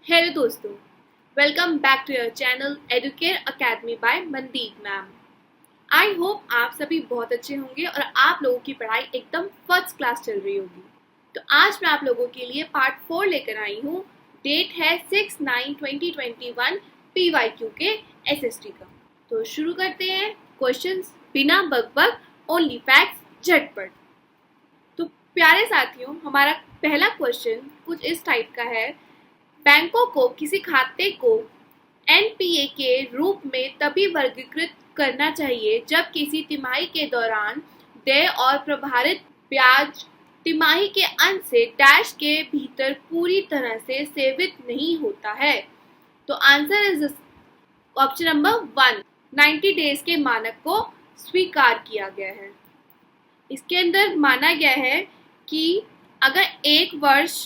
Hello दोस्तों, welcome back to your channel Educare Academy by Mandeep ma'am. I hope आप सभी बहुत अच्छे होंगे और आप लोगों की पढ़ाई एकदम फर्स्ट क्लास चल रही होगी। तो आज मैं आप लोगों के लिए पार्ट 4 लेकर आई हूँ। डेट है 6/9/2021 PYQ के SST का। तो शुरू करते हैं क्वेश्चंस बिना बकबक, ओनली फैक्ट्स झटपट। तो प्यारे साथियों, हमारा पहला क्वेश्चन कुछ इस टाइप का है। बैंकों को किसी खाते को एनपीए के रूप में तभी वर्गीकृत करना चाहिए जब किसी तिमाही के दौरान देय और प्रभारित ब्याज तिमाही के अंत से डैश के भीतर पूरी तरह से सेवित नहीं होता है। तो answer is option number 1, 90 days के मानक को स्वीकार किया गया है। इसके अंदर माना गया है कि अगर एक वर्ष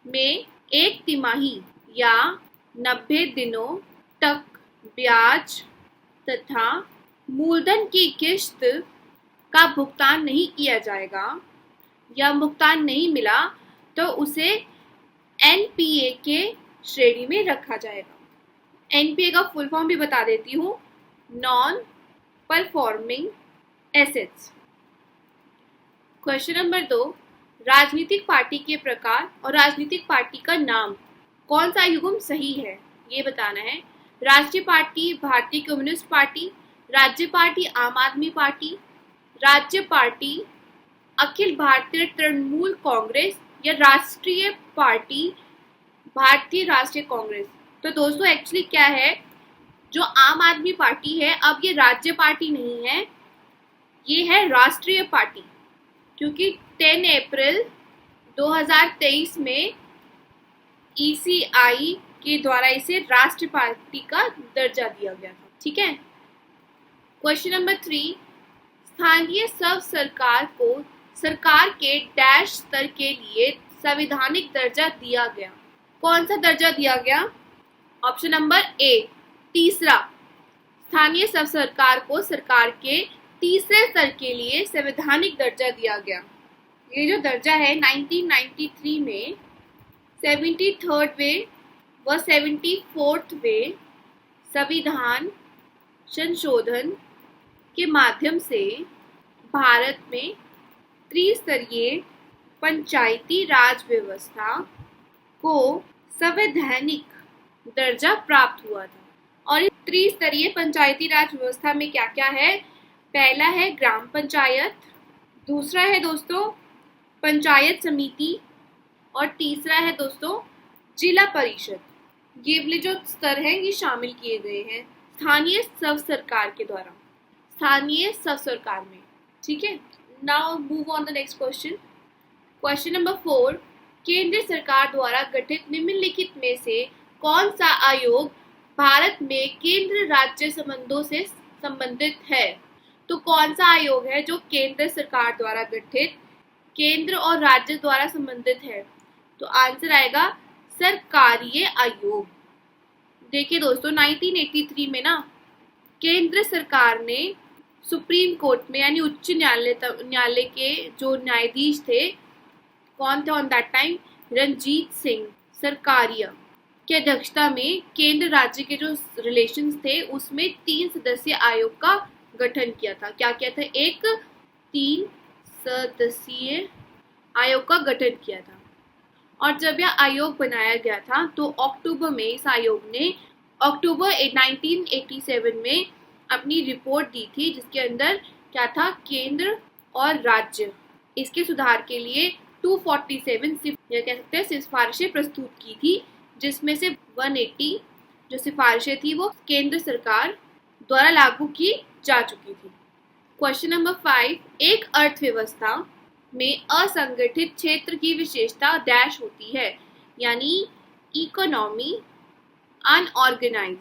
में एक तिमाही या 90 दिनों तक ब्याज तथा मूलधन की किश्त का भुगतान नहीं किया जाएगा या भुगतान नहीं मिला तो उसे एनपीए के श्रेणी में रखा जाएगा। एनपीए का फुल फॉर्म भी बता देती हूँ, non performing assets. Question number 2, राजनीतिक पार्टी के प्रकार और राजनीतिक पार्टी का नाम, कौन सा युग्म सही है ये बताना है। राष्ट्रीय पार्टी, भारतीय कम्युनिस्ट पार्टी, राज्य पार्टी, आम आदमी पार्टी, राज्य पार्टी, अखिल भारतीय तृणमूल कांग्रेस या राष्ट्रीय पार्टी, भारतीय राष्ट्रीय कांग्रेस। तो दोस्तों एक्चुअली क्या है, जो आम आदमी पार्टी है अब ये राज्य पार्टी नहीं है, ये है राष्ट्रीय पार्टी, क्योंकि 10 अप्रैल 2023 में ECI के द्वारा इसे राष्ट्रीय पार्टी का दर्जा दिया गया था। ठीक है। क्वेश्चन नंबर 3, स्थानीय स्व सरकार को सरकार के डैश स्तर के लिए संवैधानिक दर्जा दिया गया। कौन सा दर्जा दिया गया? ऑप्शन नंबर ए, तीसरा। स्थानीय स्व सरकार को सरकार के तीसरे स्तर के लिए संवैधानिक दर्जा दिया गया। ये जो दर्जा है 1993 में 73rd वे व 74th वे संविधान संशोधन के माध्यम से भारत में त्रिस्तरीय पंचायती राज व्यवस्था को संवैधानिक दर्जा प्राप्त हुआ था। और इस त्रिस्तरीय पंचायती राज व्यवस्था में क्या क्या है? पहला है ग्राम पंचायत, दूसरा है दोस्तों पंचायत समिति और तीसरा है दोस्तों जिला परिषद। ये वाले जो स्तर हैं ये शामिल किए गए हैं स्थानीय स्व सरकार के द्वारा, स्थानीय स्व सरकार में। ठीक है। Now move on the next question. Question number 4, केंद्र सरकार द्वारा गठित निम्नलिखित में से कौन सा आयोग भारत में केंद्र राज्य संबंधों से संबंधित है? तो कौन सा आयोग है जो केंद्र सरकार द्वारा गठित, केंद्र और राज्य द्वारा संबंधित है? तो आंसर आएगा सरकारीय आयोग। देखिए दोस्तों 1983 में ना केंद्र सरकार ने सुप्रीम कोर्ट में यानी उच्च न्यायालय के जो न्यायाधीश थे, कौन थे on that time? Ranjit Singh Sarkaria की अध्यक्षता में केंद्र राज्य के जो रिलेशंस थे उसमें 3 सदस्यीय आयोग का गठन किया था। क्या किया था? एक 3 सदस्यीय आयोग का गठन किया था। और जब यह आयोग बनाया गया था तो अक्टूबर में इस आयोग ने अक्टूबर 1987 में अपनी रिपोर्ट दी थी, जिसके अंदर क्या था? केंद्र और राज्य इसके सुधार के लिए 247 या कह सकते हैं सिफारिशें प्रस्तुत की थी, जिसमें से 180 जो सिफारिशें थी वो केंद्र सरकार द्वारा लागू की जा चुकी थी। क्वेश्चन नंबर 5, एक अर्थव्यवस्था में असंगठित क्षेत्र की विशेषता डैश होती है, यानी इकोनॉमी अनऑर्गेनाइज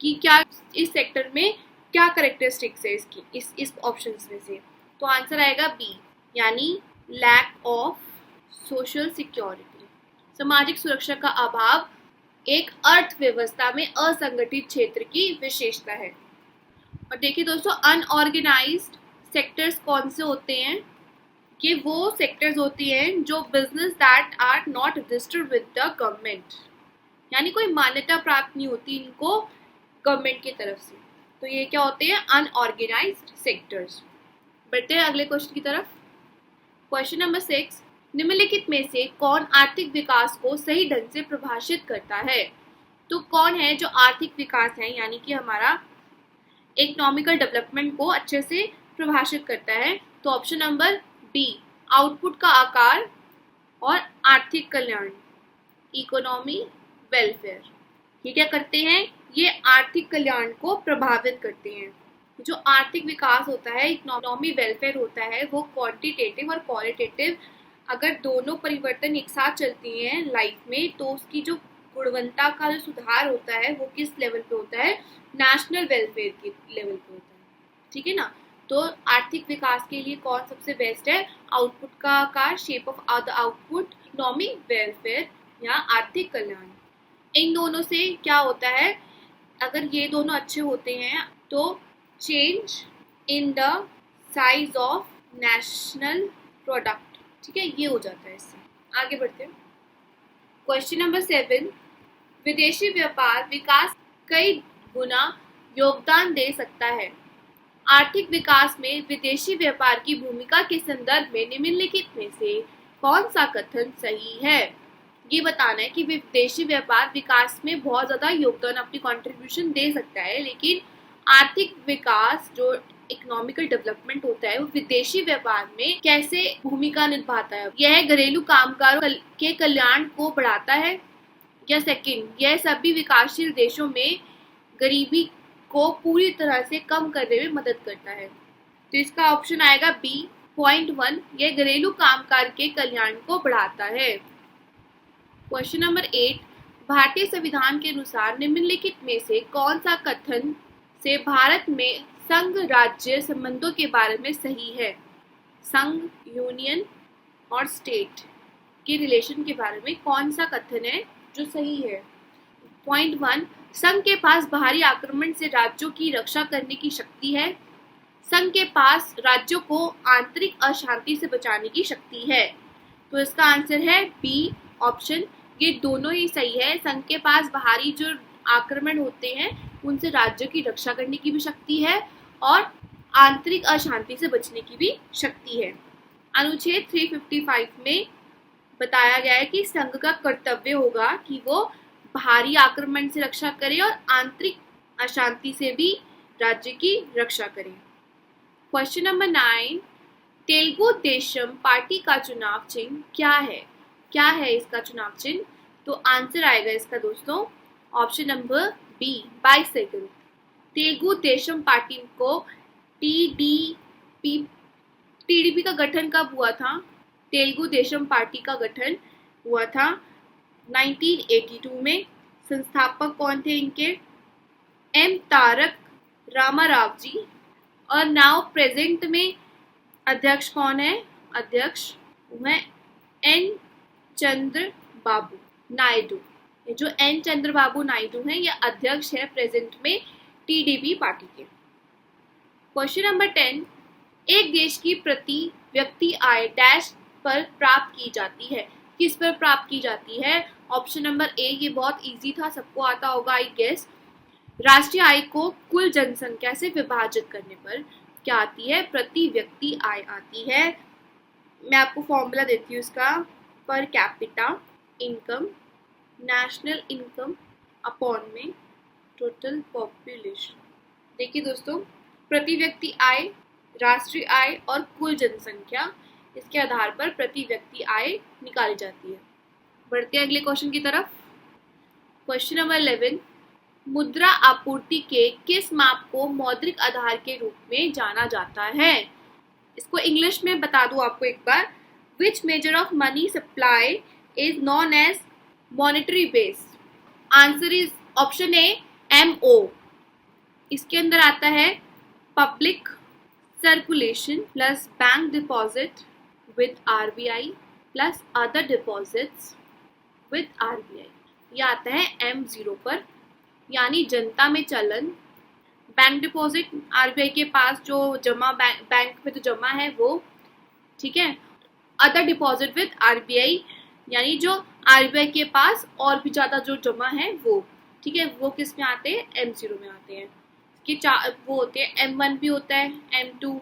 की क्या इस सेक्टर में क्या कैरेक्टरिस्टिक्स है इसकी, इस ऑप्शंस में से? तो आंसर आएगा बी, यानी लैक ऑफ सोशल सिक्योरिटी, सामाजिक सुरक्षा का अभाव एक अर्थव्यवस्था में असंगठित क्षेत्र की विशेषता है। और देखिए दोस्तों अनऑर्गेनाइज्ड सेक्टर्स कौन से होते हैं? ये वो सेक्टर्स होती हैं जो business that are not registered with the government, यानी कोई मान्यता प्राप्त नहीं होती इनको गवर्नमेंट की तरफ से। तो ये क्या होते हैं? Unorganised sectors. बढ़ते हैं अगले क्वेश्चन की तरफ। क्वेश्चन नंबर 6, निम्नलिखित में से कौन आर्थिक विकास को सही ढंग से परिभाषित करता है? तो कौन है जो आर्थिक विकास है यानी कि हमारा इकोनॉमिकल डेवलपमेंट को अच्छे से परिभाषित करता है? तो ऑप्शन नंबर बी, आउटपुट का आकार और आर्थिक कल्याण, इकोनॉमी वेलफेयर। ये क्या करते हैं? ये आर्थिक कल्याण को प्रभावित करते हैं। जो आर्थिक विकास होता है, इकोनॉमी वेलफेयर होता है, वो क्वांटिटेटिव और क्वालिटेटिव अगर दोनों परिवर्तन एक साथ चलती हैं लाइफ में, तो उसकी जो गुणवत्ता का जो सुधार होता है वो किस लेवल पे होता है? नेशनल वेलफेयर के लेवल पे होता है। ठीक है ना? तो आर्थिक विकास के लिए कौन सबसे बेस्ट है? आउटपुट का आकार, shape of the output, economy welfare या आर्थिक कल्याण। इन दोनों से क्या होता है? अगर ये दोनों अच्छे होते हैं तो change in the size of national product, ठीक है, ये हो जाता है इससे। आगे बढ़ते हैं। क्वेश्चन नंबर 7, विदेशी व्यापार विकास कई गुना योगदान दे सकता है। आर्थिक विकास में विदेशी व्यापार की भूमिका के संदर्भ में निम्नलिखित में से कौन सा कथन सही है? ये बताना है कि विदेशी व्यापार विकास में बहुत ज़्यादा योगदान, अपनी कंट्रीब्यूशन दे सकता है, लेकिन आर्थिक विकास जो इकोनॉमिकल डेवलपमेंट होता है वो विदेशी व्यापार में कैसे भूमिका निभाता है? यह घरेलू कामगारों के कल्याण को बढ़ाता है, या सेकंड, यह सभी विकासशील देशों में गरीबी को पूरी तरह से कम करने में मदद करता है। तो इसका ऑप्शन आएगा बी, पॉइंट 1, यह घरेलू कामगार के कल्याण को बढ़ाता है। क्वेश्चन नंबर 8, भारतीय संविधान के अनुसार निम्नलिखित में से कौन सा कथन से भारत में संघ राज्य संबंधों के बारे में सही है? संघ, यूनियन और स्टेट के रिलेशन के बारे में कौन सा कथन है जो सही है? पॉइंट 1, संघ के पास बाहरी आक्रमण से राज्यों की रक्षा करने की शक्ति है। संघ के पास राज्यों को आंतरिक अशांति से बचाने की शक्ति है। तो इसका आंसर है बी ऑप्शन, ये दोनों ही सही है। संघ के पास बाहरी जो आक्रमण होते हैं उनसे राज्यों की रक्षा करने की भी शक्ति है और आंतरिक अशांति से बचने की भी शक्ति है। अनुच्छेद 355 में बताया गया है कि संघ का कर्तव्य होगा कि वो बाहरी आक्रमण से रक्षा करे और आंतरिक अशांति से भी राज्य की रक्षा करे। Question number 9, Telugu Desam party का चुनाव चिन्ह क्या है? क्या है इसका चुनाव चिन्ह? तो आंसर आएगा इसका दोस्तों option number B, bicycle. Telugu Desam party को टीडीपी का गठन कब हुआ था? तेलुगु देशम पार्टी का गठन हुआ था 1982 में। संस्थापक कौन थे इनके? एम तारक रामाराव जी। और नाउ प्रेजेंट में अध्यक्ष कौन है? अध्यक्ष है एन चंद्र बाबू नायडू। जो एन चंद्र बाबू नायडू हैं ये अध्यक्ष है प्रेजेंट में टीडीपी पार्टी के। क्वेश्चन नंबर 10, एक देश की प्रति व्यक्ति आय डैश पर प्राप्त की जाती है? किस पर प्राप्त की जाती है? ऑप्शन नंबर ए, ये बहुत इजी था, सबको आता होगा आई गेस। राष्ट्रीय आय को कुल जनसंख्या से विभाजित करने पर क्या आती है? प्रति व्यक्ति आय आती है। मैं आपको फॉर्मूला देती हूँ इसका, per capita income, national income upon में टोटल पॉपुलेशन। देखिए दोस्तों, प्रति व्यक्ति आय, राष्ट्रीय आय और कुल जनसंख्या, इसके आधार पर प्रति व्यक्ति आय निकाली जाती है। बढ़ते हैं अगले क्वेश्चन की तरफ। क्वेश्चन नंबर 11, मुद्रा आपूर्ति के किस माप को मौद्रिक आधार के रूप में जाना जाता है? इसको इंग्लिश में बता दूं आपको एक बार। Which measure of money supply is known as monetary base? Answer is option A, MO। इसके अंदर आता है public circulation plus bank deposit with RBI plus other deposits with RBI। यह आता है M0 पर, यानी जनता में चलन। बैंक डिपॉजिट RBI के पास जो जमा बैंक में जो जमा है वो, ठीक है। अदर डिपॉजिट विद RBI यानी जो आरबीआई के पास और भी ज़्यादा जो जमा है वो, ठीक है, वो किस में आते हैं, M0 में आते हैं। कि चार वो होते हैं, M1 भी होता है, M2,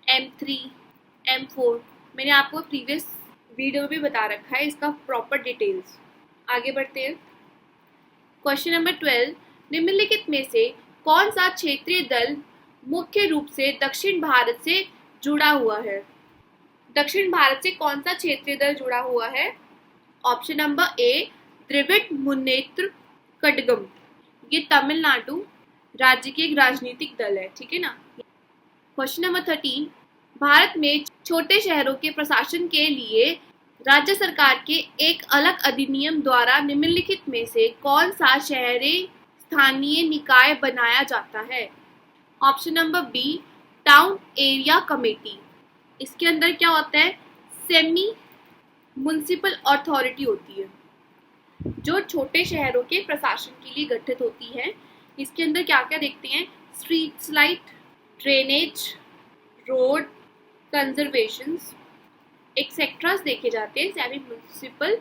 M3, M4। मैंने आपको प्रीवियस वीडियो में भी बता रखा है इसका प्रॉपर डिटेल्स। आगे बढ़ते हैं। क्वेश्चन नंबर 12, निम्नलिखित में से कौन सा क्षेत्रीय दल मुख्य रूप से दक्षिण भारत से जुड़ा हुआ है? दक्षिण भारत से कौन सा क्षेत्रीय दल जुड़ा हुआ है? Option number A, Dravida Munnetra Kazhagam. ये तमिलनाडु राज्य के एक राजनीतिक दल है, ठीक है ना। क्वेश्चन नंबर 13, भारत में छोटे शहरों के प्रशासन के लिए राज्य सरकार के एक अलग अधिनियम द्वारा निम्नलिखित में से कौन सा शहरी स्थानीय निकाय बनाया जाता है? Option number B, town area committee. इसके अंदर क्या होता है, सेमी म्युनिसिपल अथॉरिटी होती है जो छोटे शहरों के प्रशासन के लिए गठित होती है। इसके अंदर क्या क्या देखते हैं, street light, drainage, road, conservation etceteras देखे जाते हैं सेमी म्युनिसिपल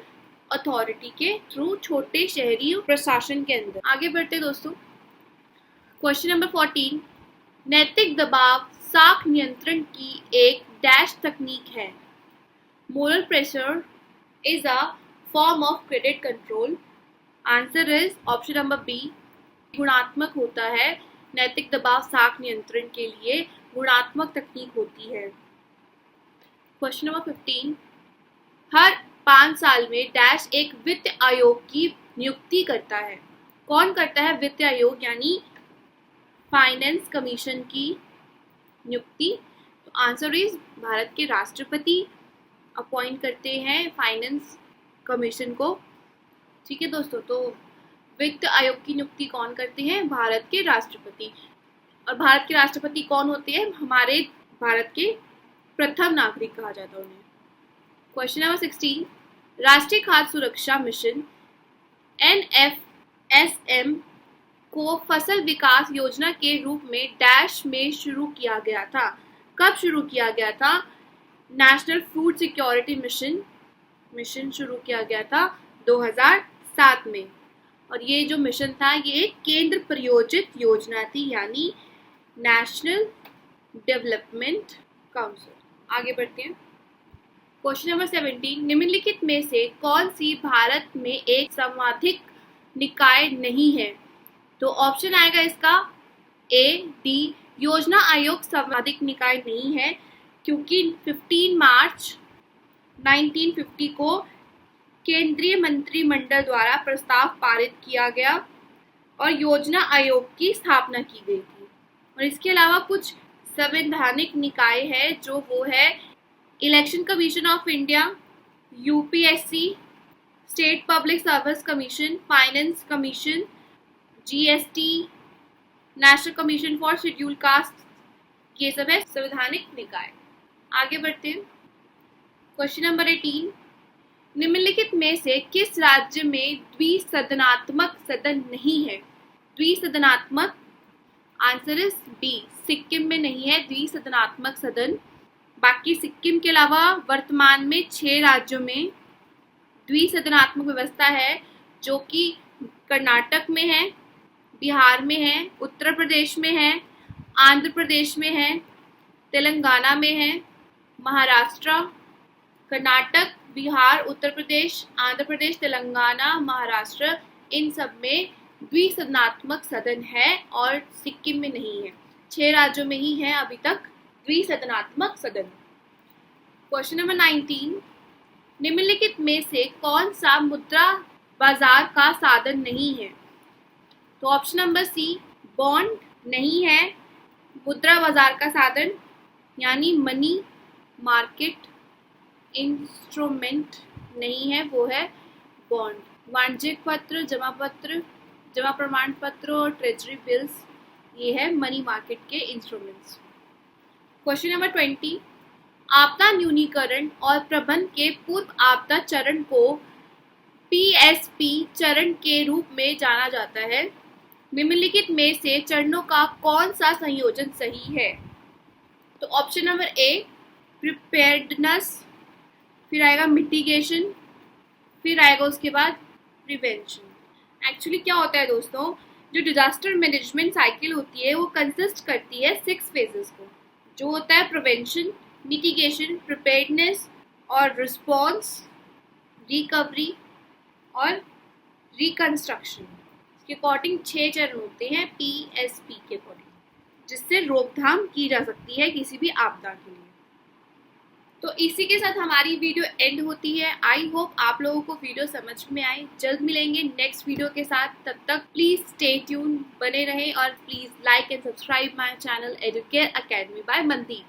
अथॉरिटी के थ्रू छोटे शहरी प्रशासन के अंदर। आगे बढ़ते दोस्तों। क्वेश्चन नंबर 14, नैतिक दबाव साख नियंत्रण की एक डैश तकनीक है। Moral pressure is a form of credit control. Answer is option number B, गुणात्मक होता है। नैतिक दबाव साख नियंत्रण के लिए गुणात्मक तकनीक होती है। क्वेश्चन नंबर 15, हर 5 साल में डैश एक वित्त आयोग की नियुक्ति करता है। कौन करता है वित्त आयोग यानी फाइनेंस कमीशन की नियुक्ति? तो आंसर इज भारत के राष्ट्रपति अपॉइंट करते हैं फाइनेंस कमीशन को, ठीक है दोस्तों। तो वित्त आयोग की नियुक्ति कौन करते हैं? भारत के राष्ट्रपति। और भारत के राष्ट्रपति कौन होते हैं? हमारे भारत के प्रथम नागरिक कहा जाता है उन्हें। क्वेश्चन नंबर 16, राष्ट्रीय खाद्य सुरक्षा मिशन NFSM को फसल विकास योजना के रूप में डैश में शुरू किया गया था। कब शुरू किया गया था? नेशनल फूड सिक्योरिटी मिशन शुरू किया गया था 2007 में। और ये जो मिशन था ये एक केंद्र प्रायोजित योजना थी यानी नेशनल डेवलपमेंट काउंसिल। आगे बढ़ते हैं। क्वेश्चन नंबर 17, निम्नलिखित में से कौन सी भारत में एक संवैधानिक निकाय नहीं है? तो ऑप्शन आएगा इसका A, D, योजना आयोग संवैधानिक निकाय नहीं है क्योंकि 15 मार्च 1950 को केंद्रीय मंत्रिमंडल द्वारा प्रस्ताव पारित किया गया और योजना आयोग की स्थापना की गई थी। और इसके अलावा कुछ संवैधानिक निकाय है जो वो है election commission of India, UPSC, state public service commission, finance commission, GST, national commission for schedule caste, ये सब है संवैधानिक निकाय। आगे बढ़ते हैं। क्वेश्चन नंबर 18, निम्नलिखित में से किस राज्य में द्विसदनात्मक सदन नहीं है? द्विसदनात्मक, आंसर इज बी, सिक्किम में नहीं है द्विसदनात्मक सदन। बाकी सिक्किम के अलावा वर्तमान में 6 राज्यों में द्विसदनात्मक व्यवस्था है जो कि कर्नाटक में है, बिहार में है, उत्तर प्रदेश में है, आंध्र प्रदेश में है, तेलंगाना में है। महाराष्ट्र, कर्नाटक, बिहार, उत्तर प्रदेश, आंध्र प्रदेश, तेलंगाना, महाराष्ट्र, इन सब में द्विसदनात्मक सदन है और सिक्किम में नहीं है। 6 राज्यों में ही है अभी तक द्विसदनात्मक सदन। क्वेश्चन नंबर 19, निम्नलिखित में से कौन सा मुद्रा बाजार का साधन नहीं है? तो ऑप्शन नंबर सी, बॉन्ड नहीं है मुद्रा बाजार का साधन यानी मनी मार्केट इंस्ट्रूमेंट नहीं है, वो है बॉन्ड। वाणिज्यिक पत्र, जमा प्रमाण पत्र और ट्रेजरी बिल्स, ये है मनी मार्केट के इंस्ट्रूमेंट्स। क्वेश्चन नंबर 20, आपदा न्यूनीकरण और प्रबंधन के पूर्व आपदा चरण को PSP चरण के रूप में जाना जाता है। निम्नलिखित में से चरणों का कौन सा संयोजन सही है? तो ऑप्शन नंबर ए, प्रिपेयर्डनेस, फिर आएगा मिटिगेशन, फिर आएगा उसके बाद प्रिवेंशन। एक्चुअली क्या होता है दोस्तों, जो डिजास्टर मैनेजमेंट साइकिल होती है वो कंसिस्ट करती है 6 फेजेस को, जो होता है प्रिवेंशन, मिटिगेशन, प्रिपेयर्डनेस और रिस्पॉन्स, रिकवरी और रिकंस्ट्रक्शन। इसके अकॉर्डिंग 6 चरण होते हैं PSP के अकॉर्डिंग, जिससे रोकथाम की जा सकती है किसी भी आपदा के लिए। तो इसी के साथ हमारी वीडियो एंड होती है। आई होप आप लोगों को वीडियो समझ में आए। जल्द मिलेंगे नेक्स्ट वीडियो के साथ, तब तक प्लीज स्टे ट्यून, बने रहें और please like and subscribe my channel Educare Academy by Mandeep.